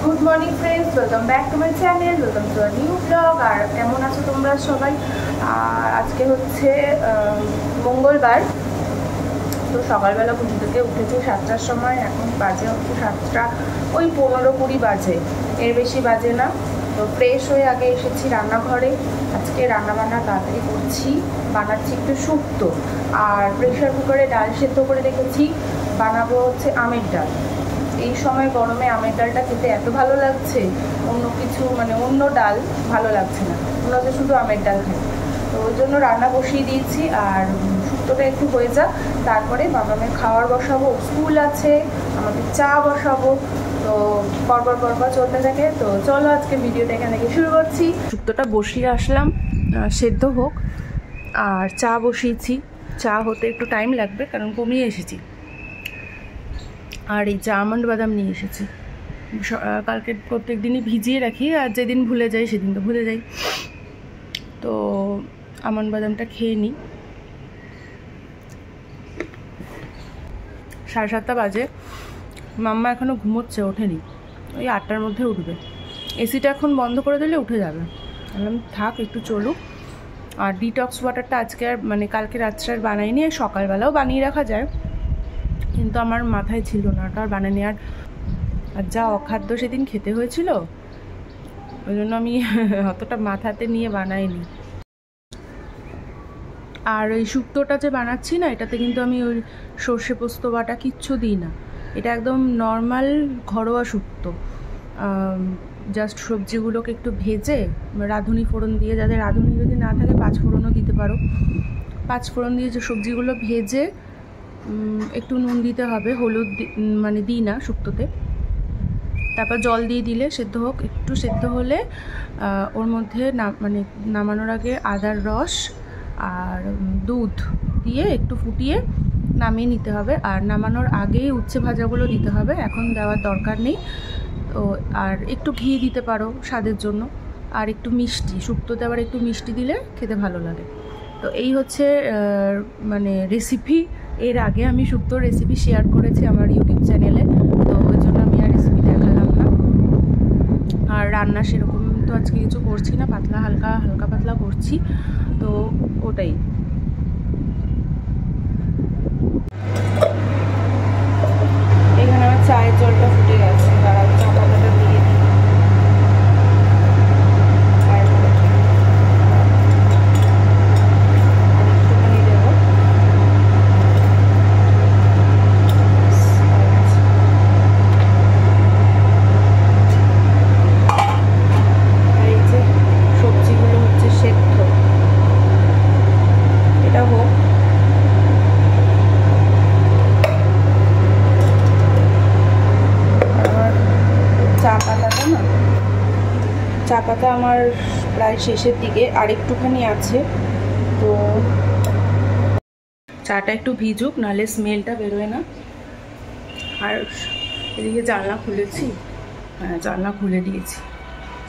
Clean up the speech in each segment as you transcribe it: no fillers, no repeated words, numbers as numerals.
Good morning friends, welcome back to my channel, welcome to a new blog. আর কেমন আছো তোমরা সবাই? আর আজকে হচ্ছে মঙ্গলবার। তো সকালবেলা ঘুম থেকে উঠেছি 7টার সময়, এখন বাজে হচ্ছে 7টা ওই 15-20 বাজে, এর বেশি বাজে না। তো ফ্রেশ হয়ে আগে এসেছি রান্নাঘরে। আজকে রান্নাবান্না তাড়াতাড়ি করছি, বানাচ্ছি একটু শুক্তো। আর প্রেশার কুকারে ডাল সেদ্ধ করে রেখেছি, বানাবো হচ্ছে আমের ডাল। এই সময় গরমে আমের ডালটা খেতে এত ভালো লাগছে, অন্য কিছু মানে অন্য ডাল ভালো লাগছে না, মনে হচ্ছে শুধু আমের ডাল খাই। তো ওই জন্য রান্না বসিয়ে দিয়েছি। আর শুক্তোটা একটু হয়ে যাক, তারপরে বাবামের খাওয়ার বসাবো, স্কুল আছে, আমাদের চা বসাবো। তো পরপর চলতে থাকে। তো চলো আজকে ভিডিওটা এখান থেকে শুরু করছি। শুক্তোটা বসিয়ে আসলাম, সেদ্ধ হোক। আর চা বসিয়েছি, চা হতে একটু টাইম লাগবে কারণ কমিয়ে এসেছি। আর এই যে আমন্ড বাদাম নিয়ে এসেছি, কালকে প্রত্যেক দিনই ভিজিয়ে রাখি, আর যেদিন ভুলে যাই সেদিন তো ভুলে যাই। তো আমন্ড বাদামটা খেয়ে নিই। 7:30 বাজে, মাম্মা এখনও ঘুমোচ্ছে, ওঠেনি, ওই 8টার মধ্যে উঠবে। এসিটা এখন বন্ধ করে দিলে উঠে যাবে। বললাম থাক একটু চলুক। আর ডিটক্স ওয়াটারটা আজকে আর মানে কালকে রাত্রে আর বানাইনি, সকালবেলাও বানিয়ে রাখা যায়, কিন্তু আমার মাথায় ছিল না ওটা আর বানানি। আর যা অখাদ্য সেদিন খেতে হয়েছিল, ওই জন্য আমি অতটা মাথাতে নিয়ে বানাইনি। আর ওই শুক্তোটা যে বানাচ্ছি না, এটাতে কিন্তু আমি ওই সর্ষে পোস্ত বাটা কিচ্ছু দিই না। এটা একদম নর্মাল ঘরোয়া শুক্তো। জাস্ট সবজিগুলোকে একটু ভেজে রাঁধুনি ফোড়ন দিয়ে, যাদের রাঁধুনি যদি না থাকে 5 ফোড়নও দিতে পারো, 5 ফোড়ন দিয়ে যে সবজিগুলো ভেজে একটু নুন দিতে হবে, হলুদ মানে দিই না শুক্তোতে। তারপর জল দিয়ে দিলে সেদ্ধ হোক, একটু সেদ্ধ হলে ওর মধ্যে মানে নামানোর আগে আদার রস আর দুধ দিয়ে একটু ফুটিয়ে নামিয়ে নিতে হবে। আর নামানোর আগেই উচ্ছে ভাজাগুলো দিতে হবে, এখন দেওয়ার দরকার নেই। তো আর একটু ঘি দিতে পারো স্বাদের জন্য, আর একটু মিষ্টি, শুক্তোতে আবার একটু মিষ্টি দিলে খেতে ভালো লাগে। তো এই হচ্ছে মানে রেসিপি। এর আগে আমি শুক্তোর রেসিপি শেয়ার করেছি আমার ইউটিউব চ্যানেলে, তো ওই জন্য আমি আর রেসিপি দেখালাম না। আর রান্না সেরকম তো আজকে কিছু করছি না, হালকা পাতলা করছি, তো ওটাই। এখানে আমার চায়ের জলটা ফুটে গেছে, দাঁড়াও চা পাতাটা দিয়ে দিই। চা পাতা আমার প্রায় শেষের দিকে, আর একটুখানি আছে। তো চাটা একটু ভিজুক, নাহলে স্মেলটা বেরোয় না। আর এদিকে জানলা খুলেছি, হ্যাঁ জানলা খুলে দিয়েছি।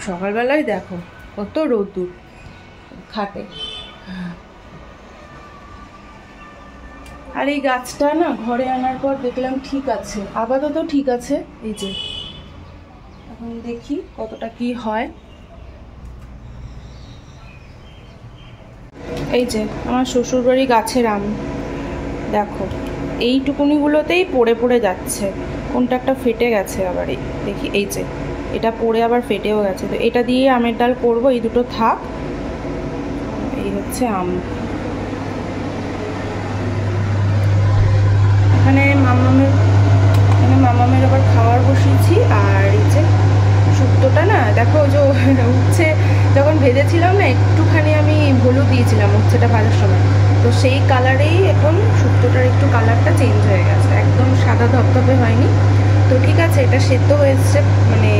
সকালবেলায় দেখো কত রোদ্দুর খাটে। আর এই গাছটা না ঘরে আনার পর দেখলাম ঠিক আছে, আপাতত ঠিক আছে। এই যে এখন দেখি কতটা কি হয়। এই যে আমার শ্বশুরবাড়ি গাছের আম, দেখো এইটুকুনিগুলোতেই পড়ে যাচ্ছে, কোনটা একটা ফেটে গেছে আবার। দেখি এই যে এটা পড়ে আবার ফেটেও গেছে। তো এটা দিয়ে আমের ডাল করবো, এই দুটো থাক। এই হচ্ছে আম। এখানে মামামের আবার খাওয়ার বসিয়েছি। আর এই যে শুক্তোটা না দেখো, যে উচ্ছে যখন ভেজেছিলাম না, একটুখানি আমি হলুদ দিয়েছিলাম উচ্ছেটা ভাজার সময়, তো সেই কালারেই এখন শুক্তোটার একটু কালারটা চেঞ্জ হয়ে গেছে, একদম সাদা ধপধপে হয়নি। তো ঠিক আছে, এটা সেদ্ধ হয়েছে, মানে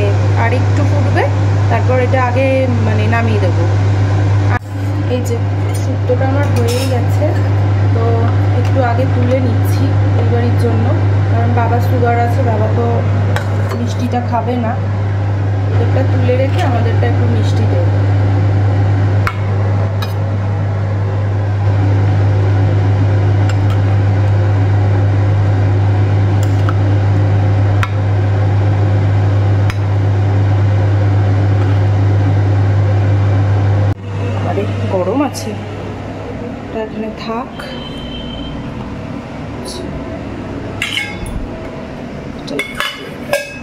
আর একটু ফুটবে, তারপর এটা আগে মানে নামিয়ে দেবো। এই যে শুক্তোটা আমার হয়েই গেছে, তো একটু আগে তুলে নিচ্ছি এই বাড়ির জন্য, কারণ বাবা সুগার আছে, বাবা তো মিষ্টিটা খাবে না। ওদেরটা তুলে রেখে আমাদেরটা একটু মিষ্টি দেবো। হচ্ছে, এটা এখানে থাক।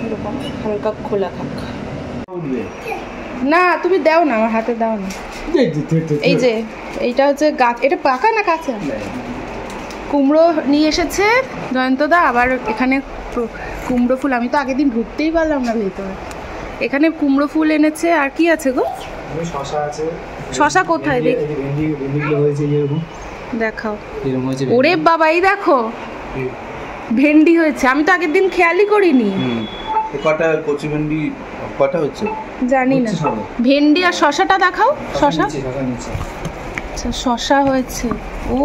এরকম হালকা খোলা থাক। না তুমি দাও না, আমার হাতে দাও না। এই যে এইটা হচ্ছে গাছ, এটা পাকা না কাঁচা? কুমড়ো নিয়ে এসেছে জয়ন্তদা, আবার এখানে কুমড়ো ফুল, আমি তো আগের দিন ঢুকতেই পারলাম না ভেতরে। এখানে কুমড়ো ফুল এনেছে, আর কি আছে গো? শশা আছে। শশা কোথায় দেখি? দেখাও। ওরে বাবা, এই দেখো ভেন্ডি হয়েছে, আমি তো আগের দিন খেয়ালই করিনি। কটা কচি ভেন্ডি কটা হচ্ছে জানি না। ভেন্ডি আর শশাটা দেখাও। শশা, আচ্ছা শশা হয়েছে। ও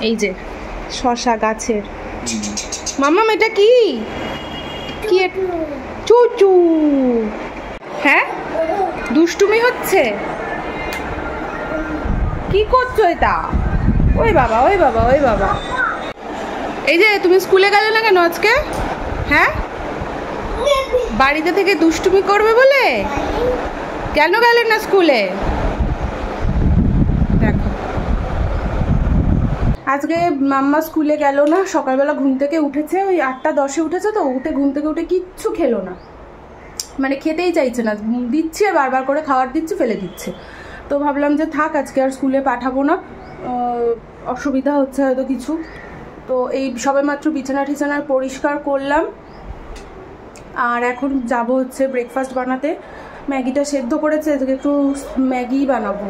এই যে শশা গাছের। মাম্মাম এটা কি? কি চুচু? হ্যাঁ দুষ্টুমি হচ্ছে, কি করছো এটা? ওই বাবা ওই বাবা ওই বাবা। এই যে তুমি স্কুলে গেলে না কেন আজকে? হ্যাঁ বাড়িতে থেকে দুষ্টুমি করবে বলে কেন গেলে না স্কুলে? দেখো আজকে মাম্মা স্কুলে গেল না, সকালবেলা ঘুম থেকে উঠেছে, ওই 8:10 উঠেছে তো, উঠে ঘুম থেকে উঠে কিচ্ছু খেলো না, মানে খেতেই চাইছে না, দিচ্ছি আর বারবার করে খাবার দিচ্ছি, ফেলে দিচ্ছে। তো ভাবলাম যে থাক আজকে আর স্কুলে পাঠাবো না, অসুবিধা হচ্ছে হয়তো কিছু। তো এই সবে মাত্র বিছানা টিছানা পরিষ্কার করলাম, আর এখন যাব হচ্ছে ব্রেকফাস্ট বানাতে। ম্যাগিটা সেদ্ধ করেছে, আজকে একটু ম্যাগি বানাবো।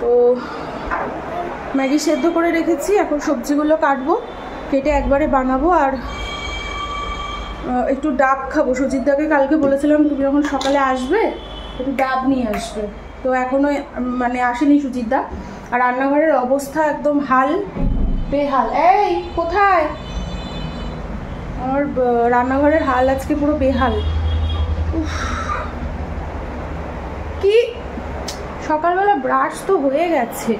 তো ম্যাগি সেদ্ধ করে রেখেছি, এখন সবজিগুলো কাটবো, কেটে একবারে বানাবো। আর একটু ডাব খাবো, সুজিতদাকে কালকে বলেছিলাম তুমি যখন সকালে আসবে একটু ডাব নিয়ে আসবে, তো এখনও মানে আসেনি সুজিতদা। আর রান্নাঘরের অবস্থা একদম হাল বেহাল। এই কোথায়? আমার রান্নাঘরের হাল আজকে পুরো বেহাল। কি সকালবেলা ব্রাশ তো হয়ে গেছে,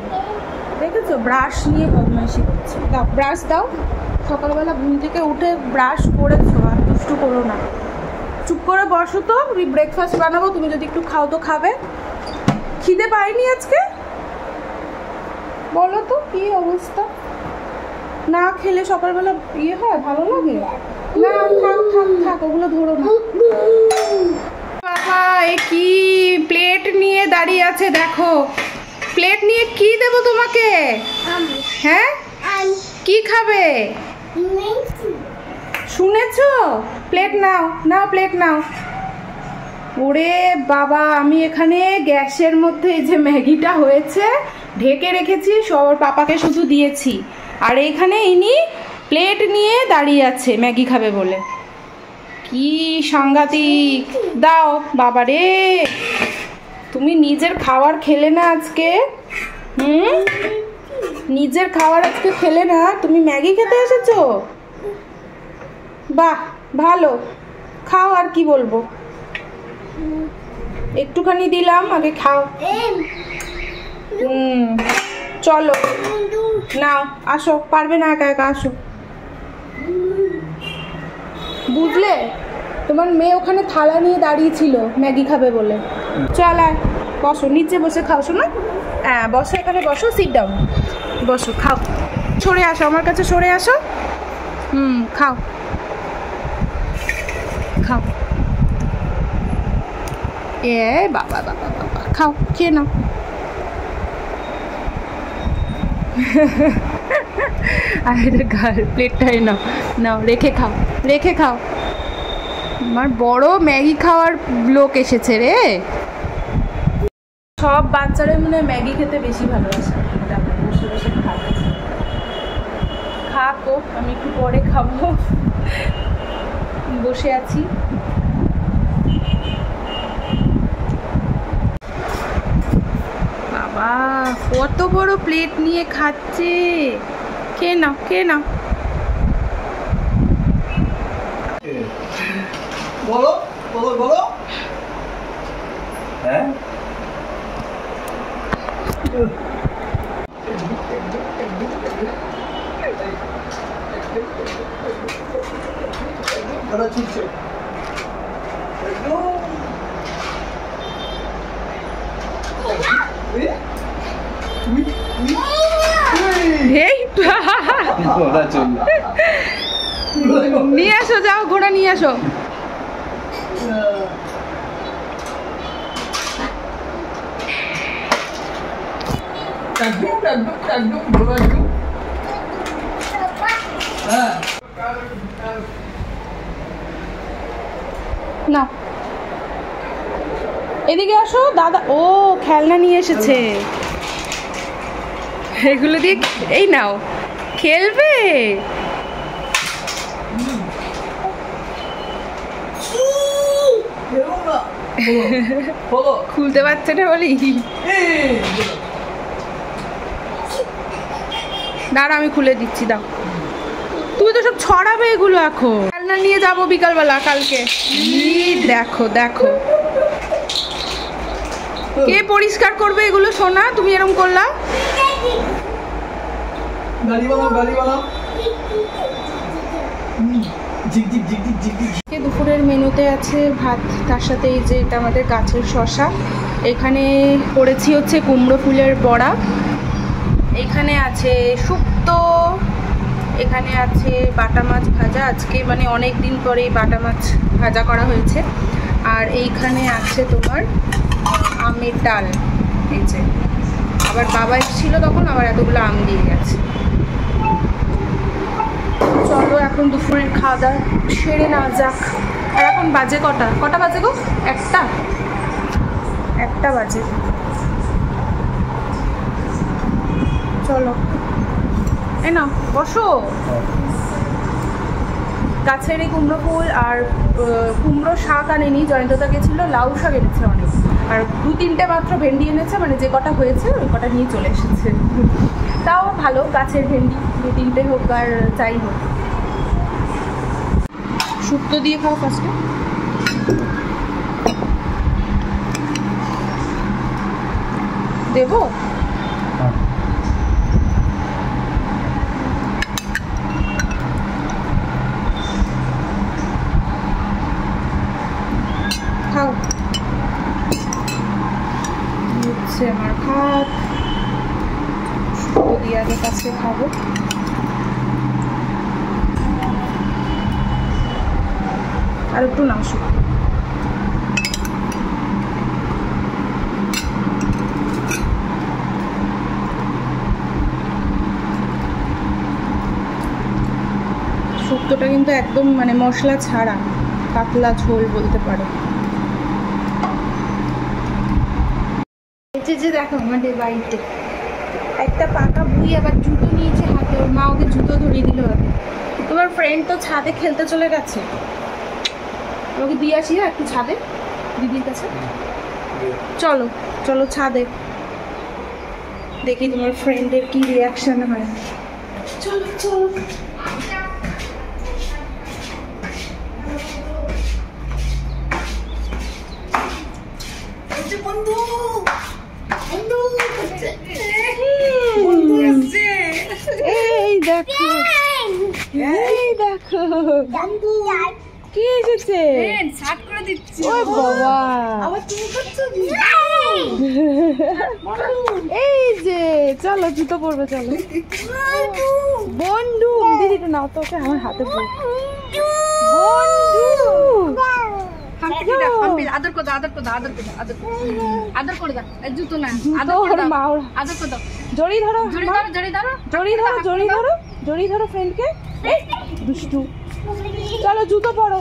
দেখেছো? ব্রাশ নিয়ে বদমাইশি করছে। দাও ব্রাশ দাও, সকালবেলা ঘুম থেকে উঠে ব্রাশ করেছো, আর দুষ্টু করো না। চুপ করে বসো তো, আমি ব্রেকফাস্ট বানাবো, তুমি যদি একটু খাও তো খাবে। খিদে পাইনি আজকে? বলো তো কি অবস্থা? না খেলে সকালবেলা ইয়ে হয়, ভালো লাগে না? থাক থাক থাক, ওগুলো ধরো না। বাবা এ কি প্লেট নিয়ে দাঁড়িয়ে আছে, দেখো প্লেট নিয়ে কি দেবো তোমাকে? হ্যাঁ কি খাবে শুনেছো? প্লেট নাও, নাও প্লেট নাও। ওরে বাবা, আমি এখানে গ্যাসের মধ্যে এই যে ম্যাগিটা হয়েছে ঢেকে রেখেছি, সবার পাপাকে শুধু দিয়েছি, আর এইখানে ইনি প্লেট নিয়ে দাঁড়িয়ে আছে ম্যাগি খাবে বলে। কি সাংঘাতিক! দাও বাবা রে, তুমি নিজের খাবার খেলে না আজকে? নিজের খাবার আজকে খেলে না, তুমি ম্যাগি খেতে এসেছো? বাহ ভালো, খাও, আর কি বলবো। একটুখানি দিলাম, আগে খাও। চলো নাও আসো, পারবে না একা একা, আসো। বুঝলে তোমার মেয়ে ওখানে থালা নিয়ে দাঁড়িয়ে ছিল ম্যাগি খাবে বলে। চল আয় বসো, নিচে বসে খাও শোনো। হ্যাঁ বসো, এখানে বসো, সিট ডাউন, বসো খাও। সরে আসো আমার কাছে, সরে আসো। খাও খাও। এ বাবা বাবা বাবা, খাও, খেয়ে নাও। আরে গাল, প্লেটটাই নাও, নাও রেখে খাও, রেখে খাও। আমার বড় ম্যাগি খাওয়ার লোক এসেছে রে। সব বাচ্চারা মনে হয় ম্যাগি খেতে বেশি ভালোবাসে। বসে বসে খাচ্ছে, খাকো, আমি একটু পরে খাবো, বসে আছি। বাবা কত বড় প্লেট নিয়ে খাচ্ছে, খেয়ে নাও খেয়ে নাও। বলো বলো বলো। হ্যাঁ দাদা ছুটছে একদম। ওরা চললো। নিয়ে আসো, যাও ঘোড়া নিয়ে আসো। না এদিকে আসো দাদা। ও খেলনা নিয়ে এসেছে, এগুলো দিয়ে এই নাও খেলবে। খুলতে পারছে না বলি। দাঁড়া আমি খুলে দিচ্ছি, দাও। তুমি তো সব ছড়াবে এগুলো এখন। খেলনা নিয়ে যাবো বিকালবেলা কালকে। দেখো দেখো কে পরিষ্কার করবে এগুলো? সোনা তুমি এরকম করলা। দুপুরের মেনুতে আছে ভাত, তার সাথে এই যে এটা আমাদের গাছের শসা, এখানে করেছি হচ্ছে কুমড়ো ফুলের বড়া, এখানে আছে শুক্তো, এখানে আছে বাটা মাছ ভাজা, আজকে মানে অনেক দিন পরে বাটা মাছ ভাজা করা হয়েছে, আর এইখানে আছে তোমার আমের ডাল। এই যে আবার বাবা এসেছিল তখন আবার এতগুলো আম দিয়ে গেছে। চলো এখন দুপুরের খাওয়া দাওয়া সেরে না যাক। আর এখন বাজে কটা বাজে গো? একটা বাজে। চলো এই নাও বসো। গাছের এই কুমড়ো ফুল আর কুমড়ো শাক আনেনি, জয়ন্তদা গেছিলো, লাউ শাক এনেছে অনেক, আর 2-3টে মাত্র ভেন্ডি এনেছে, মানে যে কটা হয়েছে ওই কটা নিয়ে চলে এসেছে। তাও ভালো, গাছের ভেন্ডি 2-3টে হোক আর যাই হোক। শুক্তো দিয়ে খাও ফার্স্টে। দেবো? খাও। হচ্ছে আমার ভাত, শুক্তো দিয়ে আগে কাছে খাবো। আর একটু নাও শুক্তো। শুক্তোটা কিন্তু একদম মানে মশলা ছাড়া, পাতলা ঝোল বলতে পারো। যে দেখো আমাদের বাড়িতে একটা পাকা বুড়ি আবার জুতো নিয়েছে হাতে, ওর মা ওকে জুতো ধরিয়ে দিল হাতে। তোমার ফ্রেন্ড তো ছাদে খেলতে চলে গেছে, ওকে দিয়ে আসি একটু ছাদে দিদির কাছে। চলো চলো ছাদে, দেখি তোমার ফ্রেন্ডের কি রিয়াকশন হয়। চলো চলো। এই দেখো এই দেখো কি এসেছে, ও বাবা এই যে চলো জুতো পরবে, চলো বন্ধু দিদিটা নাও তো, ওকে আমার হাতে বন্ধু আদর করে দাও, আদর করে দাও, আদর করে দাও, আদর করে দাও, জুতো না আদর করে দাও, আদর করে দাও, জড়ি ধরো জড়ি ধরো, জড়ি ধরো, জড়ি ধরো, জড়ি ধরো, জড়ি ধরো ফ্রেন্ডকে। দুষ্টু, চলো জুতো পরো।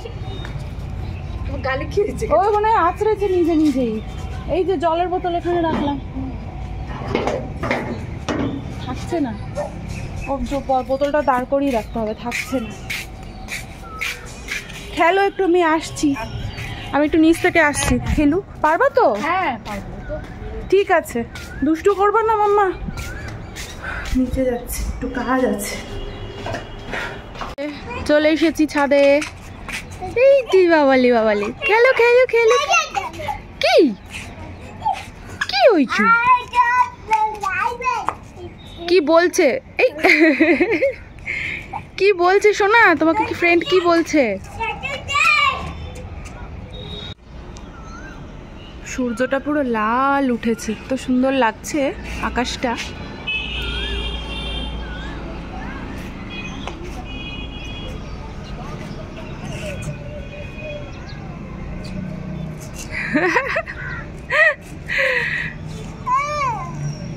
গালে কি হয়েছে? ওই মনে হয় আছড়েছে নিজে নিজেই। এই যে জলের বোতল এখানে রাখলাম, থাকছে না, ও বোতলটা দাঁড় করিয়ে রাখতে হবে, থাকছে না। খেলো একটু, আমি আসছি, আমি একটু নিচ থেকে আসছি। খেলু পারবা তো? হ্যাঁ পারবো তো। ঠিক আছে, দুষ্টু করবা না মাম্মা। নিচে যাচ্ছি, একটু কাজ আছে। চলে এসেছি ছাদে। এই তুই বাবালি বাবালি, খেলো খেলো খেলো। কি কি হয়েছে? কি বলছে? এই কি বলছে শোনা, তোমাকে কি ফ্রেন্ড কি বলছে? সূর্যটা পুরো লাল উঠেছে, তো সুন্দর লাগছে আকাশটা।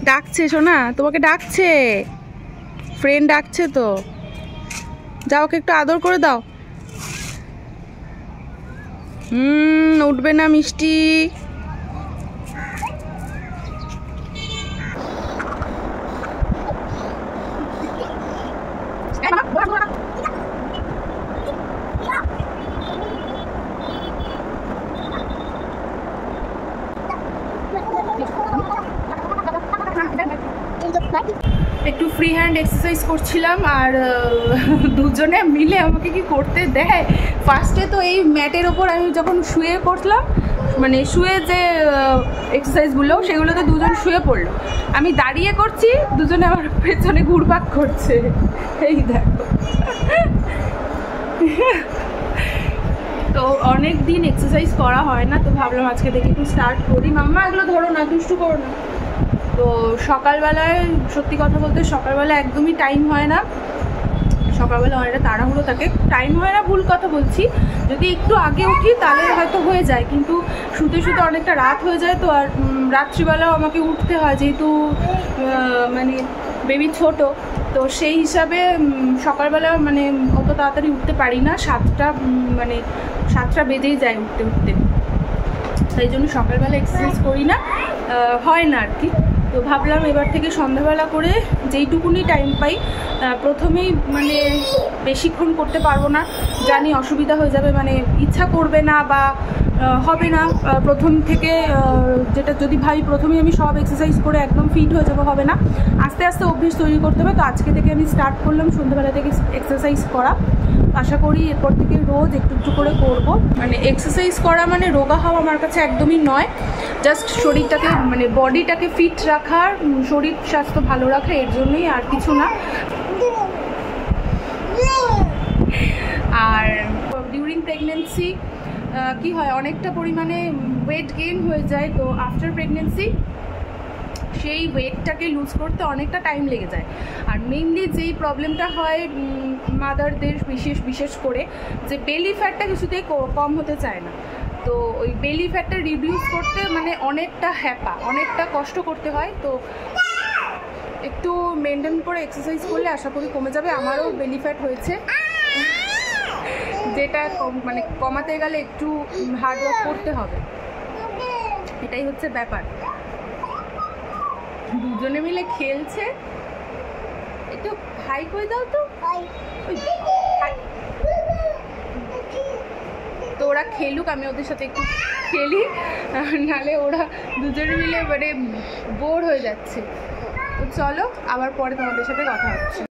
ডাকছে সোনা, তোমাকে ডাকছে, ফ্রেন্ড ডাকছে তো, যাও ওকে একটু আদর করে দাও। উঠবে না মিষ্টি। একটু ফ্রি হ্যান্ড এক্সারসাইজ করছিলাম আর দুজনে মিলে আমাকে কি করতে দেয়। ফার্স্টে তো এই ম্যাটের ওপর আমি যখন শুয়ে করলাম, মানে শুয়ে যে এক্সারসাইজগুলো সেগুলোতে দুজন শুয়ে পড়লো, আমি দাঁড়িয়ে করছি, দুজনে আমার পেছনে ঘুরপাক করছে। এই দেখো, তো অনেক দিন এক্সারসাইজ করা হয় না, তো ভাবলাম আজকে থেকে একটু স্টার্ট করি। মাম্মা এগুলো ধরো না, দুষ্টু করো না। তো সকালবেলায় সত্যি কথা বলতে সকালবেলা একদমই টাইম হয় না, সকালবেলা অনেকটা তাড়াহুড়ো থাকে, টাইম হয় না ভুল কথা বলছি, যদি একটু আগে উঠি তাহলে হয়তো হয়ে যায়, কিন্তু শুতে শুতে অনেকটা রাত হয়ে যায়। তো আর রাত্রিবেলাও আমাকে উঠতে হয়, যেহেতু মানে বেবি ছোট, তো সেই হিসাবে সকালবেলা মানে অত তাড়াতাড়ি উঠতে পারি না, 7টা বেজেই যায় উঠতে উঠতে, তাই জন্য সকালবেলা এক্সারসাইজ করি না, হয় না আর কি। তো ভাবলাম এবার থেকে সন্ধ্যাবেলা করে যেইটুকুনি টাইম পাই, প্রথমেই মানে বেশিক্ষণ করতে পারবো না, জানি অসুবিধা হয়ে যাবে, মানে ইচ্ছা করবে না বা হবে না প্রথম থেকে, যেটা যদি ভাই প্রথমেই আমি সব এক্সারসাইজ করে একদম ফিট হয়ে যাবো, হবে না, আস্তে আস্তে অভ্যেস তৈরি করতে হবে। তো আজকে থেকে আমি স্টার্ট করলাম সন্ধ্যাবেলা থেকে এক্সারসাইজ করা, আশা করি এরপর থেকে রোজ একটু একটু করে করবো। মানে এক্সারসাইজ করা মানে রোগা হওয়া আমার কাছে একদমই নয়, জাস্ট শরীরটাকে মানে বডিটাকে ফিট রাখার, শরীর স্বাস্থ্য ভালো রাখা, এর জন্যই, আর কিছু না। আর ডিউরিং প্রেগনেন্সি কি হয়, অনেকটা পরিমাণে ওয়েট গেইন হয়ে যায়, তো আফটার প্রেগনেন্সি সেই ওয়েটটাকে লুজ করতে অনেকটা টাইম লেগে যায়। আর মেইনলি যেই প্রবলেমটা হয় মাদারদের বিশেষ করে, যে বেলি ফ্যাটটা কিছুতেই কম হতে চায় না, তো ওই বেলি ফ্যাটটা রিডিউস করতে মানে অনেকটা অনেকটা কষ্ট করতে হয়। তো একটু মেনটেন করে এক্সারসাইজ করলে আশা করি কমে যাবে। আমারও বেলি ফ্যাট হয়েছে, যেটা মানে কমাতে গেলে একটু হার্ড ওয়ার্ক করতে হবে, এটাই হচ্ছে ব্যাপার। দুজনে মিলে খেলছে, একটু হাই করে দাও তো। তো ওরা খেলুক, আমি ওদের সাথে একটু খেলি, নাহলে ওরা দুজনে মিলে মানে বোর হয়ে যাচ্ছে। তো চলো আবার পরে তোমাদের সাথে কথা হচ্ছে।